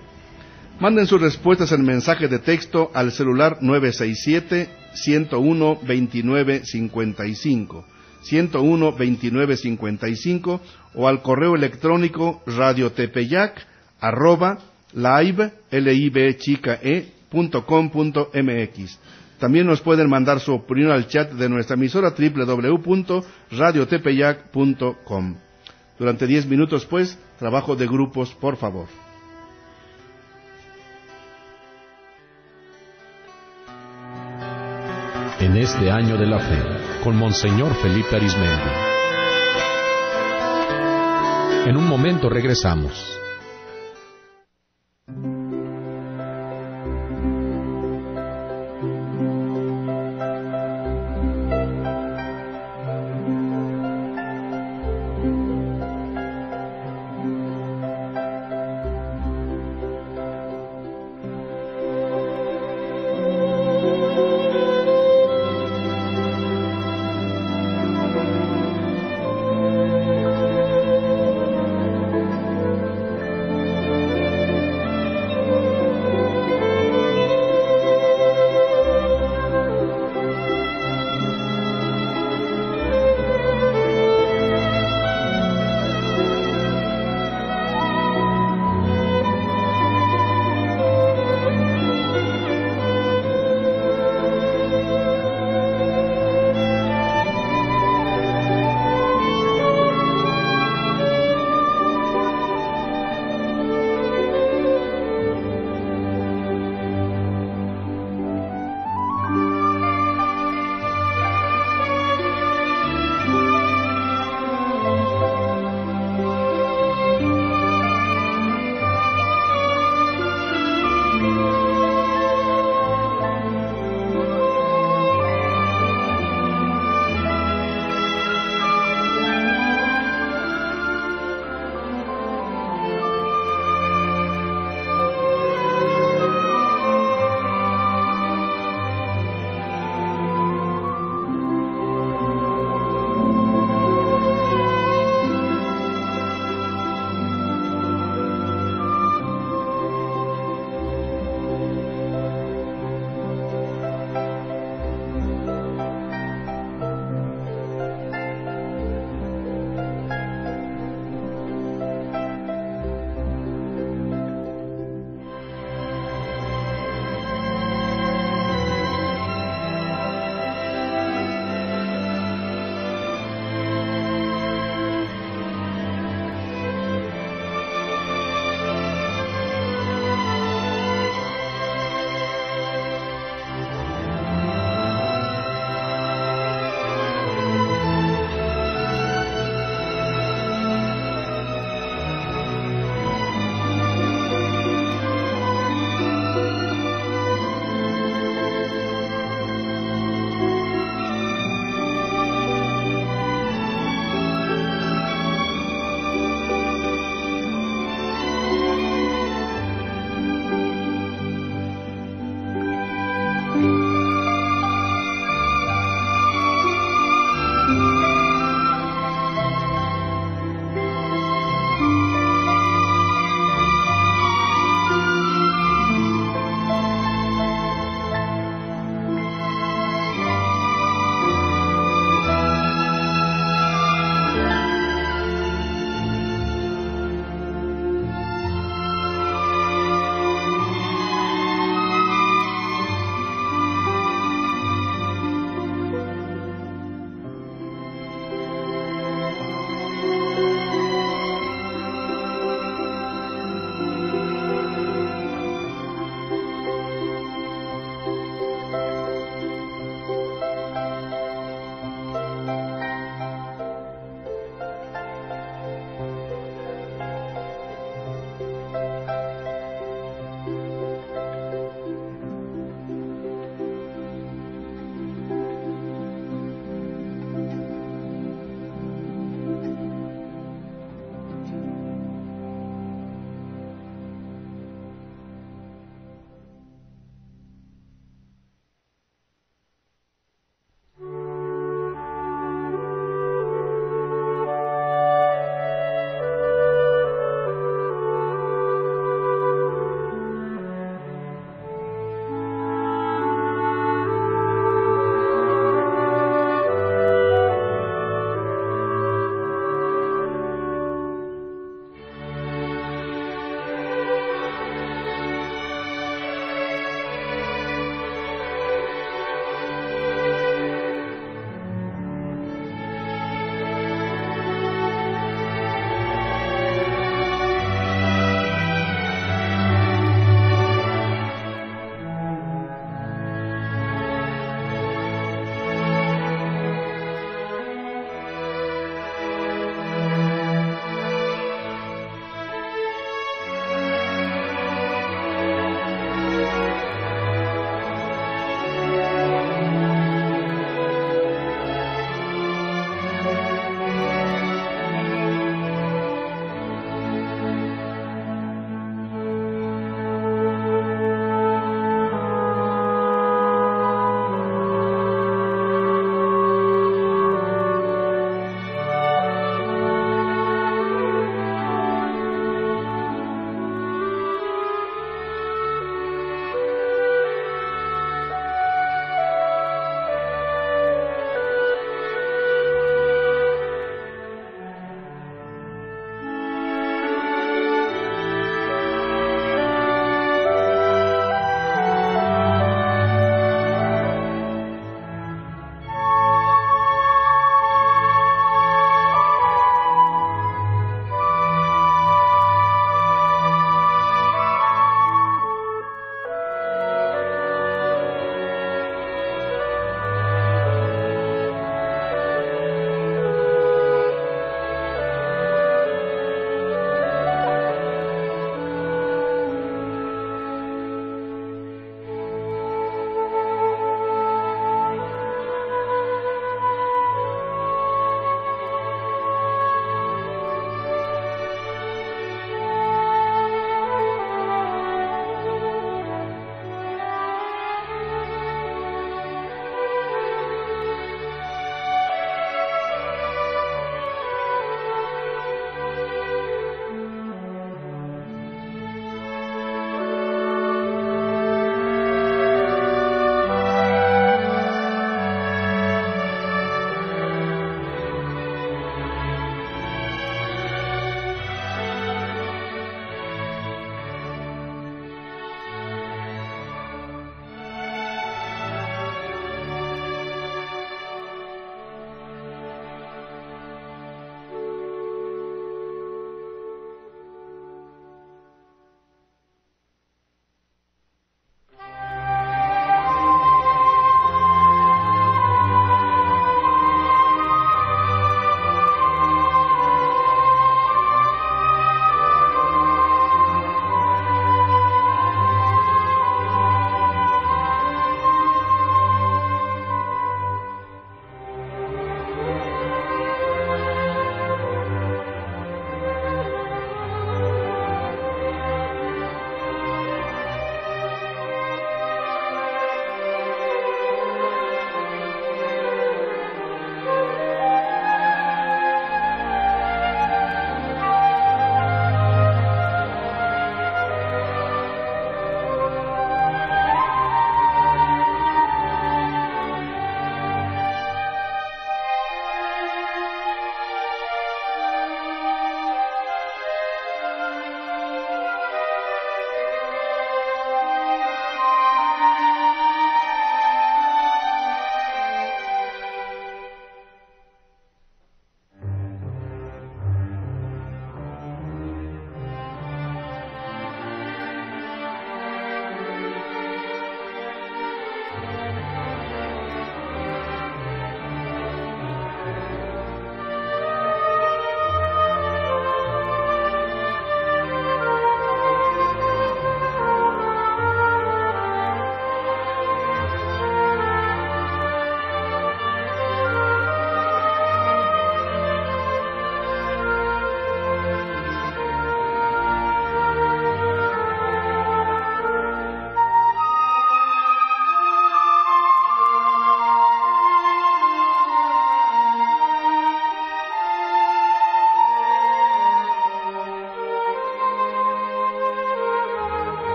Manden sus respuestas en mensaje de texto al celular 967-101-2955, 101-2955, o al correo electrónico radiotepeyac@live.com.mx. También nos pueden mandar su opinión al chat de nuestra emisora www.radiotepeyac.com. Durante 10 minutos, pues, trabajo de grupos, por favor. En este año de la fe, con Monseñor Felipe Arizmendi. En un momento regresamos.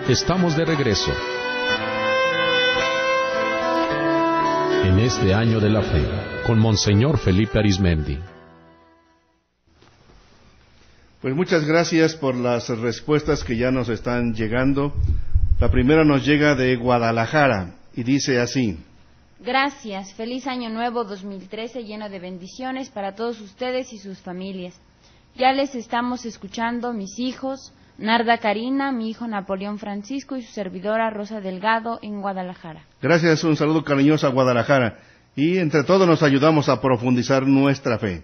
Estamos de regreso en este año de la fe con Monseñor Felipe Arizmendi. Pues muchas gracias por las respuestas que ya nos están llegando. La primera nos llega de Guadalajara y dice así: Gracias, feliz año nuevo 2013 lleno de bendiciones para todos ustedes y sus familias. Ya les estamos escuchando mis hijos, Narda Karina, mi hijo Napoleón Francisco y su servidora Rosa Delgado en Guadalajara. Gracias, un saludo cariñoso a Guadalajara. Y entre todos nos ayudamos a profundizar nuestra fe.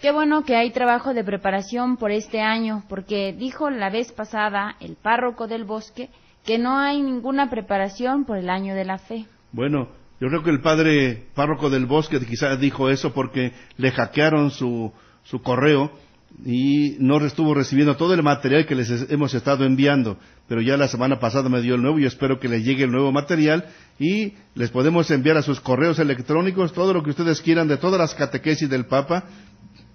Qué bueno que hay trabajo de preparación por este año, porque dijo la vez pasada el párroco del Bosque que no hay ninguna preparación por el año de la fe. Bueno, yo creo que el padre párroco del Bosque quizás dijo eso porque le hackearon su correo y no estuvo recibiendo todo el material que les hemos estado enviando, pero ya la semana pasada me dio el nuevo. Yo espero que les llegue el nuevo material y les podemos enviar a sus correos electrónicos todo lo que ustedes quieran de todas las catequesis del Papa.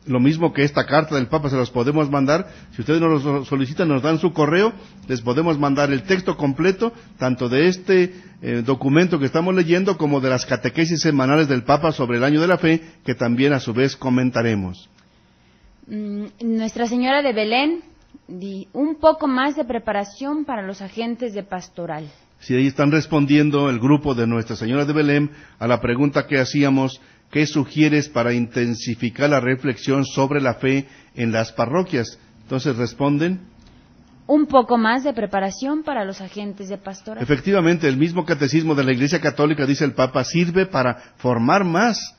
Lo mismo que esta carta del Papa se los podemos mandar. Si ustedes nos lo solicitan, nos dan su correo, les podemos mandar el texto completo, tanto de este documento que estamos leyendo, como de las catequesis semanales del Papa sobre el año de la fe, que también a su vez comentaremos. Nuestra Señora de Belén, un poco más de preparación para los agentes de pastoral. Sí, ahí están respondiendo el grupo de Nuestra Señora de Belén a la pregunta que hacíamos: ¿qué sugieres para intensificar la reflexión sobre la fe en las parroquias? Entonces responden: un poco más de preparación para los agentes de pastoral. Efectivamente, el mismo catecismo de la Iglesia Católica, dice el Papa, sirve para formar más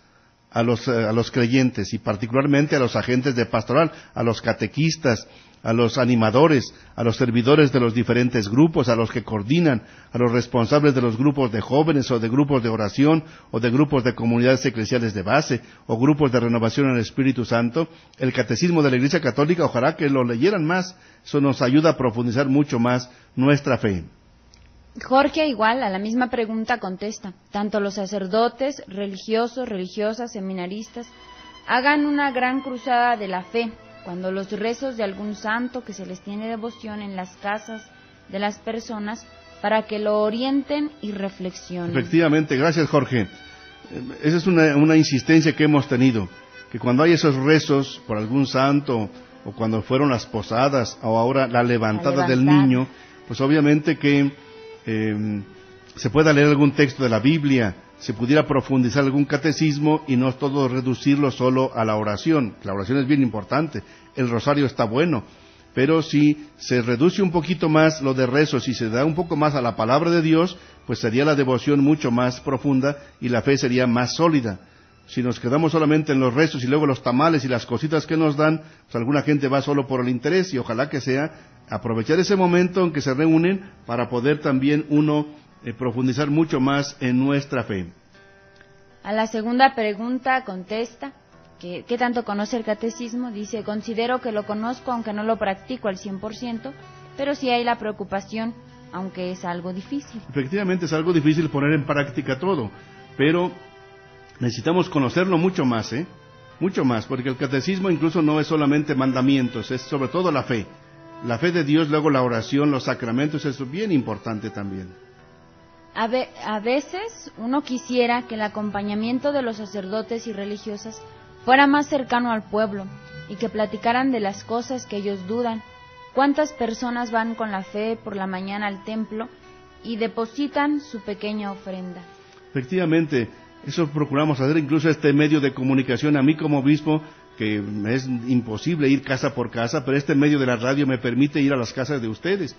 a los creyentes y particularmente a los agentes de pastoral, a los catequistas, a los animadores, a los servidores de los diferentes grupos, a los que coordinan, a los responsables de los grupos de jóvenes o de grupos de oración o de grupos de comunidades eclesiales de base o grupos de renovación en el Espíritu Santo. El catecismo de la Iglesia Católica, ojalá que lo leyeran más, eso nos ayuda a profundizar mucho más nuestra fe. Jorge, igual, a la misma pregunta contesta: tanto los sacerdotes, religiosos, religiosas, seminaristas, hagan una gran cruzada de la fe, cuando los rezos de algún santo que se les tiene devoción en las casas de las personas, para que lo orienten y reflexionen. Efectivamente, gracias Jorge. Esa es una insistencia que hemos tenido, que cuando hay esos rezos por algún santo, o cuando fueron las posadas, o ahora la levantada del niño, pues obviamente que se pueda leer algún texto de la Biblia, se pudiera profundizar algún catecismo y no todo reducirlo solo a la oración. La oración es bien importante, el rosario está bueno, pero si se reduce un poquito más lo de rezos y se da un poco más a la palabra de Dios, pues sería la devoción mucho más profunda y la fe sería más sólida. Si nos quedamos solamente en los rezos y luego los tamales y las cositas que nos dan, pues alguna gente va solo por el interés, y ojalá que sea aprovechar ese momento en que se reúnen para poder también uno profundizar mucho más en nuestra fe. A la segunda pregunta contesta: ¿qué tanto conoce el catecismo? Dice: considero que lo conozco aunque no lo practico al 100%, pero sí hay la preocupación, aunque es algo difícil. Efectivamente es algo difícil poner en práctica todo, pero necesitamos conocerlo mucho más, mucho más, porque el catecismo incluso no es solamente mandamientos, es sobre todo la fe de Dios, luego la oración, los sacramentos, eso es bien importante también. A veces uno quisiera que el acompañamiento de los sacerdotes y religiosas fuera más cercano al pueblo y que platicaran de las cosas que ellos dudan. ¿Cuántas personas van con la fe por la mañana al templo y depositan su pequeña ofrenda? Efectivamente, eso procuramos hacer, incluso este medio de comunicación. A mí como obispo, que es imposible ir casa por casa, pero este medio de la radio me permite ir a las casas de ustedes.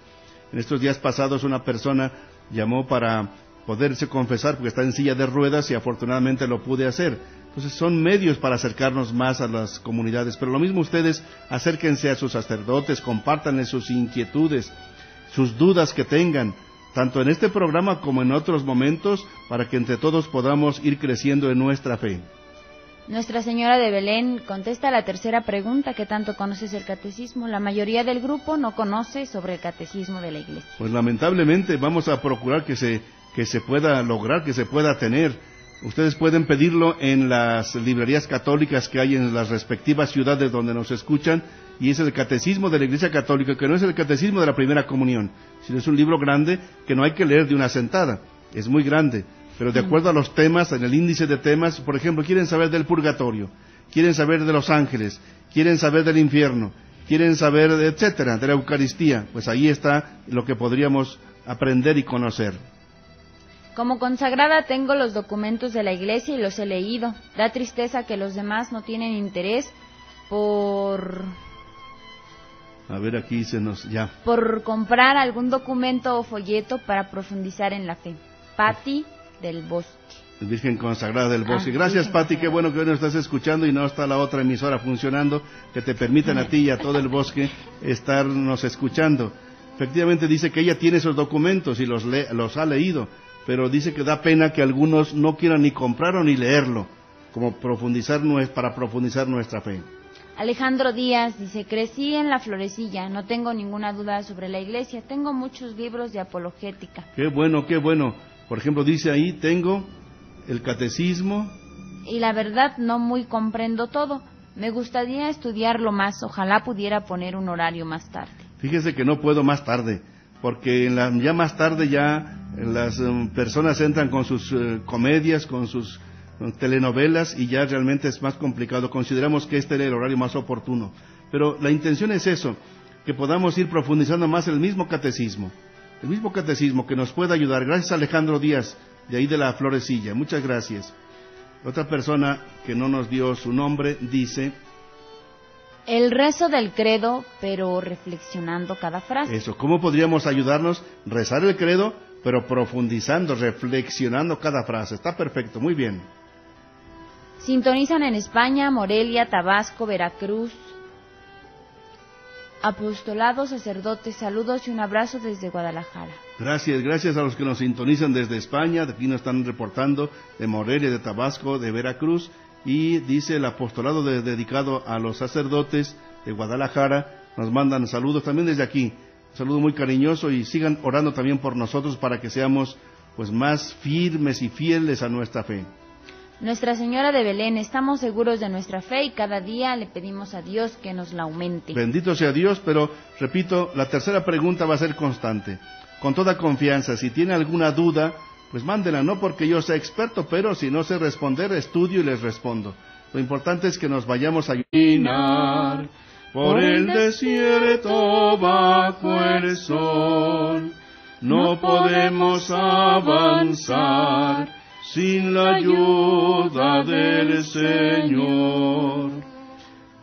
En estos días pasados una persona llamó para poderse confesar porque está en silla de ruedas y afortunadamente lo pude hacer. Entonces son medios para acercarnos más a las comunidades, pero lo mismo ustedes, acérquense a sus sacerdotes, compártanles sus inquietudes, sus dudas que tengan, tanto en este programa como en otros momentos, para que entre todos podamos ir creciendo en nuestra fe. Nuestra Señora de Belén contesta la tercera pregunta: ¿qué tanto conoces el catecismo? La mayoría del grupo no conoce sobre el catecismo de la Iglesia. Pues lamentablemente vamos a procurar que se pueda lograr, que se pueda tener. Ustedes pueden pedirlo en las librerías católicas que hay en las respectivas ciudades donde nos escuchan, y es el Catecismo de la Iglesia Católica, que no es el Catecismo de la Primera Comunión, sino es un libro grande que no hay que leer de una sentada, es muy grande, pero de acuerdo a los temas, en el índice de temas, por ejemplo, quieren saber del purgatorio, quieren saber de los ángeles, quieren saber del infierno, quieren saber, etcétera, de la Eucaristía, pues ahí está lo que podríamos aprender y conocer. Como consagrada tengo los documentos de la Iglesia y los he leído. Da tristeza que los demás no tienen interés por comprar algún documento o folleto para profundizar en la fe. Pati del Bosque. Virgen Consagrada del Bosque. Gracias, Pati, qué bueno que hoy nos estás escuchando y no está la otra emisora funcionando, que te permitan a ti y a todo el bosque estarnos escuchando. Efectivamente dice que ella tiene esos documentos y los ha leído, pero dice que da pena que algunos no quieran ni comprarlo ni leerlo, como para profundizar nuestra fe. Alejandro Díaz dice, crecí en la Florecilla, no tengo ninguna duda sobre la Iglesia, tengo muchos libros de apologética. Qué bueno, qué bueno. Por ejemplo, dice ahí, tengo el Catecismo. Y la verdad no muy comprendo todo, me gustaría estudiarlo más, ojalá pudiera poner un horario más tarde. Fíjese que no puedo más tarde, porque ya más tarde las personas entran con sus comedias, con sus telenovelas y ya realmente es más complicado. Consideramos que este era el horario más oportuno. Pero la intención es eso, que podamos ir profundizando más el mismo catecismo que nos pueda ayudar. Gracias a Alejandro Díaz, de ahí de la Florecilla. Muchas gracias. Otra persona que no nos dio su nombre dice... El rezo del credo, pero reflexionando cada frase. Eso, ¿cómo podríamos ayudarnos? Rezar el credo, pero profundizando, reflexionando cada frase. Está perfecto, muy bien. Sintonizan en España, Morelia, Tabasco, Veracruz. Apostolado, sacerdotes, saludos y un abrazo desde Guadalajara. Gracias a los que nos sintonizan desde España, de aquí nos están reportando, de Morelia, de Tabasco, de Veracruz, y dice el apostolado dedicado a los sacerdotes de Guadalajara, nos mandan saludos también desde aquí, un saludo muy cariñoso y sigan orando también por nosotros para que seamos pues más firmes y fieles a nuestra fe. Nuestra Señora de Belén, estamos seguros de nuestra fe y cada día le pedimos a Dios que nos la aumente. Bendito sea Dios, pero repito, la tercera pregunta va a ser constante. Con toda confianza, si tiene alguna duda, pues mándela, no porque yo sea experto, pero si no sé responder, estudio y les respondo. Lo importante es que nos vayamos a caminar por el desierto bajo el sol. No podemos avanzar sin la ayuda del Señor.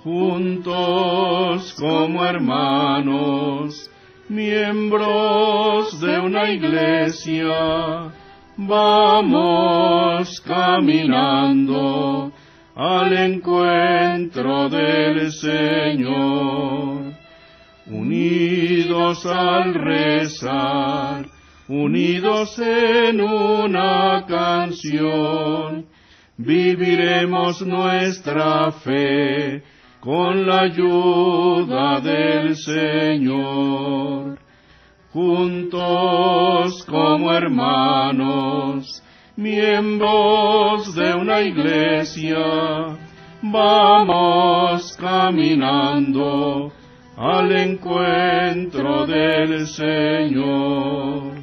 Juntos como hermanos, miembros de una iglesia, vamos caminando al encuentro del Señor. Unidos al rezar, unidos en una canción, viviremos nuestra fe con la ayuda del Señor. Juntos como hermanos, miembros de una iglesia, vamos caminando al encuentro del Señor.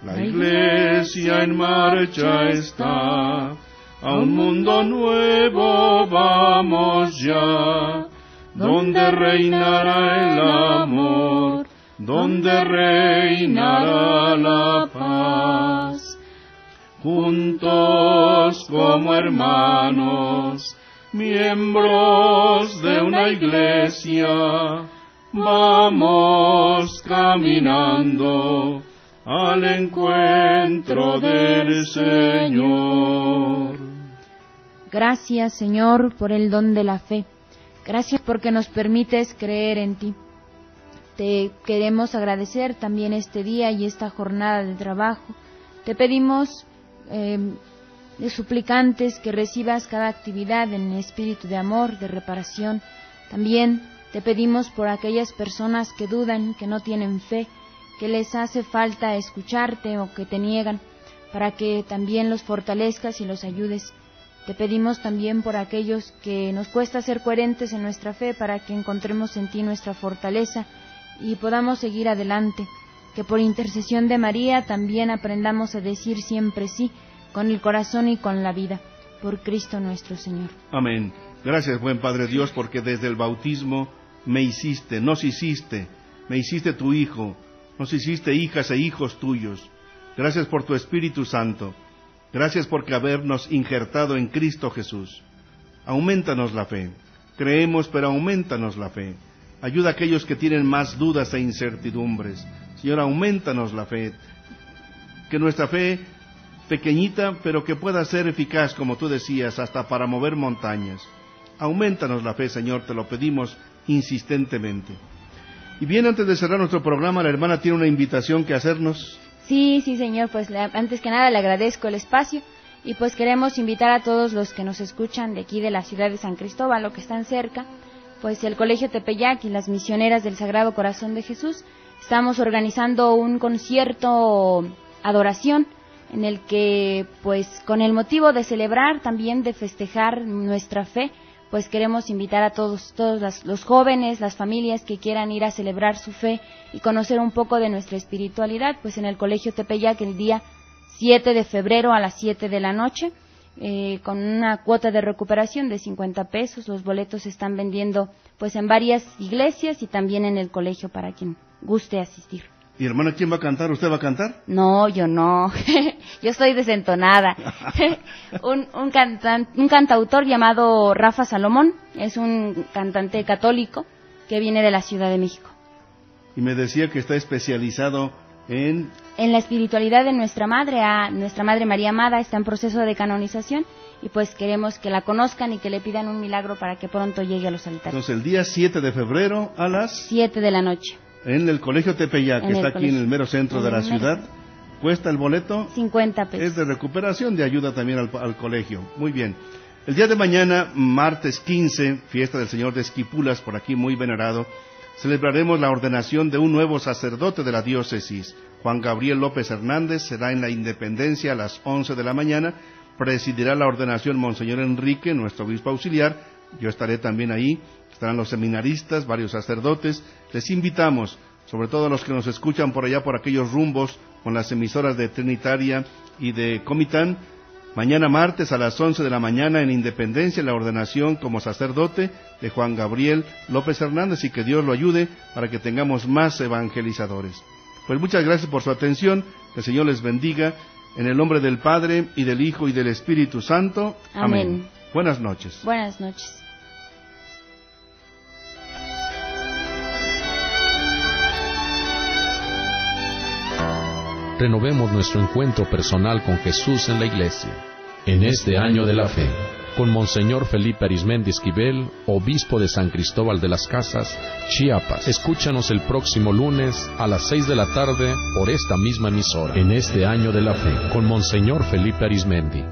La iglesia en marcha está, a un mundo nuevo vamos ya, donde reinará el amor, donde reinará la paz. Juntos como hermanos, miembros de una iglesia, vamos caminando al encuentro del Señor. Gracias, Señor, por el don de la fe. Gracias porque nos permites creer en ti. Te queremos agradecer también este día y esta jornada de trabajo. Te pedimos de suplicantes que recibas cada actividad en espíritu de amor, de reparación. También te pedimos por aquellas personas que dudan, que no tienen fe, que les hace falta escucharte o que te niegan, para que también los fortalezcas y los ayudes. Te pedimos también por aquellos que nos cuesta ser coherentes en nuestra fe, para que encontremos en ti nuestra fortaleza y podamos seguir adelante. Que por intercesión de María también aprendamos a decir siempre sí, con el corazón y con la vida. Por Cristo nuestro Señor. Amén. Gracias, buen Padre Dios, porque desde el bautismo me hiciste tu Hijo, nos hiciste hijas e hijos tuyos. Gracias por tu Espíritu Santo. Gracias porque habernos injertado en Cristo Jesús. Aumentanos la fe. Creemos, pero aumentanos la fe. Ayuda a aquellos que tienen más dudas e incertidumbres. Señor, aumentanos la fe. Que nuestra fe, pequeñita, pero que pueda ser eficaz, como tú decías, hasta para mover montañas. Aumentanos la fe, Señor, te lo pedimos insistentemente. Y bien, antes de cerrar nuestro programa, la hermana tiene una invitación que hacernos. Sí, Señor, pues antes que nada le agradezco el espacio y pues queremos invitar a todos los que nos escuchan de aquí de la ciudad de San Cristóbal o que están cerca, pues el Colegio Tepeyac y las misioneras del Sagrado Corazón de Jesús, estamos organizando un concierto adoración en el que pues con el motivo de celebrar, también de festejar nuestra fe, pues queremos invitar a todos los jóvenes, las familias que quieran ir a celebrar su fe y conocer un poco de nuestra espiritualidad, pues en el Colegio Tepeyac el día 7 de febrero a las 7 de la noche, con una cuota de recuperación de 50 pesos. Los boletos se están vendiendo pues en varias iglesias y también en el colegio para quien guste asistir. ¿Y hermana, quién va a cantar? ¿Usted va a cantar? No, yo no. Yo estoy desentonada. Un cantautor llamado Rafa Salomón, es un cantante católico que viene de la Ciudad de México. Y me decía que está especializado en la espiritualidad de nuestra Madre María Amada. Está en proceso de canonización y pues queremos que la conozcan y que le pidan un milagro para que pronto llegue a los altares. Entonces el día 7 de febrero a las 7 de la noche. En el Colegio Tepeyac, que está aquí en el mero centro de la ciudad. ¿Cuesta el boleto? 50 pesos. Es de recuperación, de ayuda también al colegio. Muy bien. El día de mañana, martes 15, fiesta del Señor de Esquipulas, por aquí muy venerado, celebraremos la ordenación de un nuevo sacerdote de la diócesis. Juan Gabriel López Hernández será en la Independencia a las 11 de la mañana. Presidirá la ordenación Monseñor Enrique, nuestro obispo auxiliar. Yo estaré también ahí. Estarán los seminaristas, varios sacerdotes. Les invitamos, sobre todo a los que nos escuchan por allá, por aquellos rumbos, con las emisoras de Trinitaria y de Comitán. Mañana martes a las 11 de la mañana en Independencia, la ordenación como sacerdote de Juan Gabriel López Hernández, y que Dios lo ayude para que tengamos más evangelizadores. Pues muchas gracias por su atención. Que el Señor les bendiga. En el nombre del Padre, y del Hijo, y del Espíritu Santo. Amén. Buenas noches. Buenas noches. Renovemos nuestro encuentro personal con Jesús en la Iglesia. En este año de la fe, con Monseñor Felipe Arizmendi Esquivel, obispo de San Cristóbal de las Casas, Chiapas. Escúchanos el próximo lunes a las 6 de la tarde por esta misma emisora. En este año de la fe, con Monseñor Felipe Arizmendi.